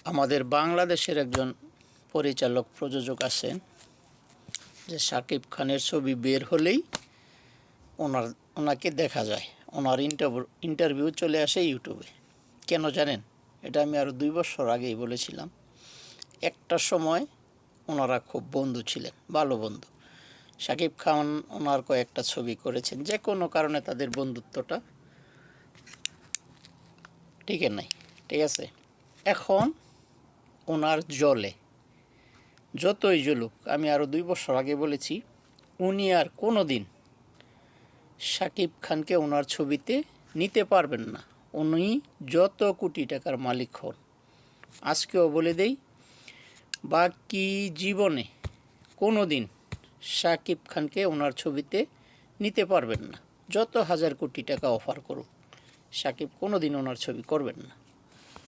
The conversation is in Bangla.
আমাদের বাংলাদেশের একজন পরিচালক প্রযোজক আছেন যে শাকিব খানের ছবি বের হলেই ওনাকে দেখা যায়, ওনার ইন্টারভিউ চলে আসে ইউটিউবে। কেন জানেন? এটা আমি আরও 2 বছর আগেই বলেছিলাম। একটা সময় ওনারা খুব বন্ধু ছিলেন, ভালো বন্ধু। শাকিব খান ওনার কয়েকটা ছবি করেছেন, যে কোনো কারণে তাদের বন্ধুত্বটা টিকে নাই, ঠিক আছে? এখন ওনার জলে যতই জ্বলুক, আমি আরও 2 বছর আগে বলেছি, উনি আর কোনো দিন শাকিব খানকে ওনার ছবিতে নিতে পারবেন না, উনি যত কোটি টাকার মালিক হন। আজকেও বলে দেই, বাকি জীবনে কোনো দিন শাকিব খানকে ওনার ছবিতে নিতে পারবেন না। যত হাজার কোটি টাকা অফার করুক, শাকিব কোনো দিন ওনার ছবি করবেন না।